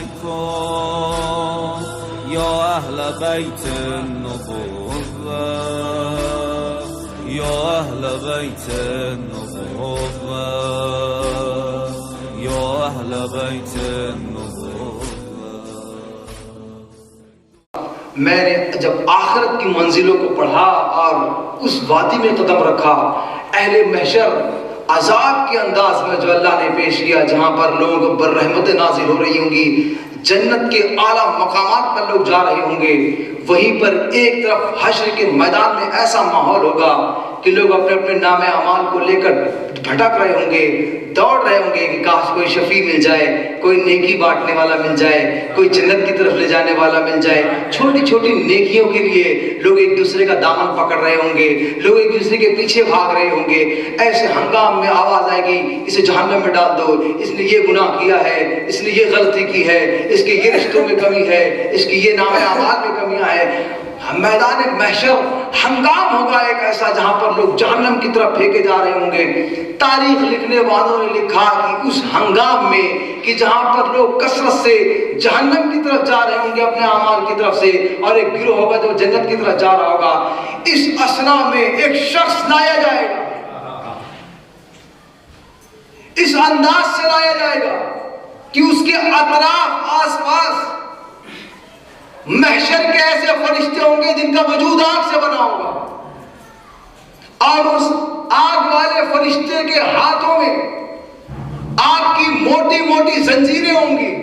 عليكم يا أهل بيت النبوة يا أهل بيت النبوة يا أهل بيت النبوة. میں نے جب آخرت کی منزلوں کو پڑھا اور اس وادی میں قدم رکھا، اہل محشر عذاب کے انداز میں جو اللہ نے پیش کیا، جہاں پر لوگ پر رحمتیں نازل ہو رہی ہوں گی، جنت کے اعلیٰ مقامات پر لوگ جا رہے ہوں گے، وہیں پر ایک طرف حشر کے میدان میں ایسا ماحول ہوگا کہ لوگ اپنے اپنے نام اعمال کو لے کر بھٹک رہے ہوں گے، دوڑ رہے ہوں گے کہ کاش کوئی شفیع مل جائے، کوئی نیکی بانٹنے والا مل جائے، کوئی جنت کی طرف لے جانے والا مل جائے. چھوٹی چھوٹی نیکیوں کے لیے لوگ ایک دوسرے کا دامن پکڑ رہے ہوں گے، لوگ ایک دوسرے کے پیچھے بھاگ رہے ہوں گے. ایسے ہنگام میں آواز آئے گی اسے جہنم میں ڈال دو، اس نے یہ گناہ کیا ہے، اس نے یہ غلطی کی ہے، اس کے یہ رشتوں میں کمی ہے، اس کی یہ نام اعمال میں کمیاں ہیں. میدان محشر ہنگام ہوگا ایک ایسا جہاں پر لوگ جہنم کی طرف پھینکے جا رہے ہوں گے. تاریخ لکھنے والوں نے لکھا کہ اس ہنگام میں کہ جہاں پر لوگ کثرت سے جہنم کی طرف جا رہے ہوں گے اپنے اعمال کی طرف سے، اور ایک گروہ ہوگا جو جنت کی طرف جا رہا ہوگا، اس اثنا میں ایک شخص لایا جائے گا، اس انداز سے لایا جائے گا کہ اس کے اطراف آس پاس محشر کے ایسے فرشتے ہوں گے جن کا وجود آگ سے بنا ہوگا، اور اس آگ والے فرشتے کے ہاتھوں میں آگ کی موٹی موٹی زنجیریں ہوں گی.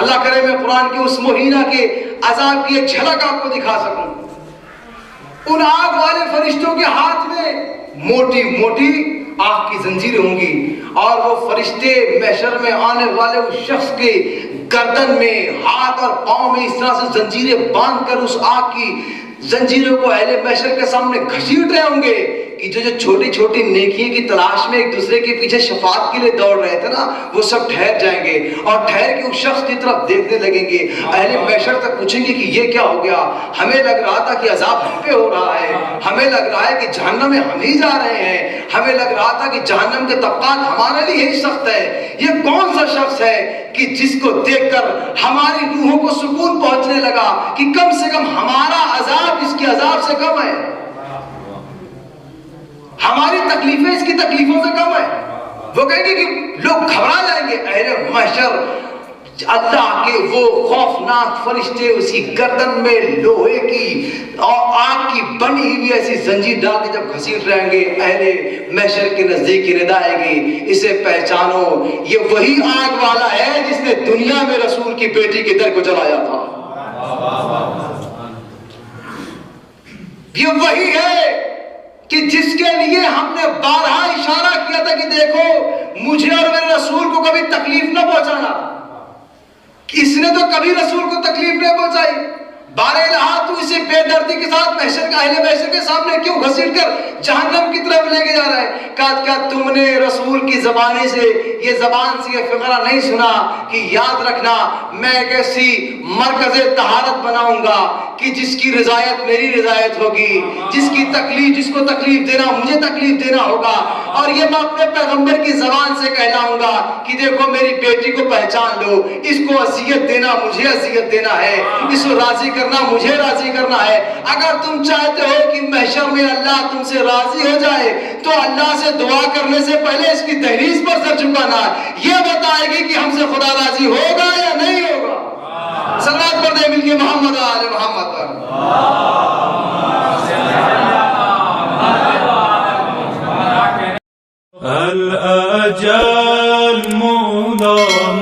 اللہ کرے میں قرآن کے اس مہینہ کے عذاب کی ایک جھلک آپ کو دکھا سکوں. ان آگ والے فرشتوں کے ہاتھ میں موٹی موٹی آگ کی زنجیریں ہوں گی، اور وہ فرشتے محشر میں آنے والے اس شخص کے گردن میں، ہاتھ اور پاؤں میں اس طرح سے زنجیریں باندھ کر اس آگ کی زنجیروں کو اہل محشر کے سامنے گھسیٹ رہے ہوں گے کہ جو چھوٹی چھوٹی نیکیوں کی تلاش میں ایک دوسرے کے پیچھے شفاعت کے لیے دوڑ رہے تھے نا، وہ سب ٹھہر جائیں گے اور ٹھہر کے اس شخص کی طرف دیکھنے لگیں گے. اہل محشر تک پوچھیں گے کہ یہ کیا ہو گیا، ہمیں لگ رہا تھا کہ عذاب ہم پہ ہو رہا ہے، ہمیں لگ رہا ہے کہ جہنم میں ہم ہی جا رہے ہیں، ہمیں لگ رہا تھا کہ جہنم کے طبقات ہمارے لیے ہی سخت ہے. یہ کون سا شخص ہے کہ جس کو دیکھ کر ہماری روحوں کو سکون پہنچنے لگا کہ کم سے کم ہمارا عذاب اس کے عذاب سے کم ہے، ہماری تکلیفیں اس کی تکلیفوں سے کم ہے. وہ کہیں گے کہ لوگ گھبرا جائیں گے. اہل محشر اللہ کے وہ خوفناک فرشتے اسی گردن میں لوہے کی اور آگ کی بنی ہوئی ایسی زنجیر ڈال کے جب گھسیٹ رہیں گے، اہل محشر کے نزدیک کی ندا آئے گی، اسے پہچانو یہ وہی آگ والا ہے جس نے دنیا میں رسول کی بیٹی کے در کو جلایا تھا. یہ وہی ہے کہ جس کے لیے ہم نے بارہا اشارہ کیا تھا کہ دیکھو مجھے اور میرے رسول کو کبھی تکلیف نہ پہنچانا. اس نے تو کبھی رسول کو تکلیف نہیں پہنچائی، بارہا تو اسے بے دردی کے ساتھ محشر کا اہل محشر کے سامنے کیوں گھسیٹ کر جہنم کی طرف لے کے جا رہا ہے؟ کیا تم نے رسول کی زبانی سے یہ فقرہ نہیں سنا کہ یاد رکھنا میں ایک ایسی مرکز طہارت بناؤں گا کہ جس کی رضایت میری رضایت ہوگی، جس کو تکلیف دینا مجھے تکلیف دینا ہوگا، اور یہ میں اپنے پیغمبر کی زبان سے کہلاؤں گا کہ دیکھو میری بیٹی کو پہچان لو، اس کو اذیت دینا مجھے اذیت دینا ہے، اس کو راضی کرنا مجھے راضی کرنا ہے. اگر تم چاہتے ہو کہ محشر میں اللہ تم سے راضی ہو جائے تو اللہ سے دعا کرنے سے پہلے اس کی دہلیز پر سر جھکانا یہ بتائے گی کہ ہم سے خدا راضی ہوگا یا نہیں ہوگا. صلوات پڑھ دیں مل کے محمد آل محمد پر. الأجل مدام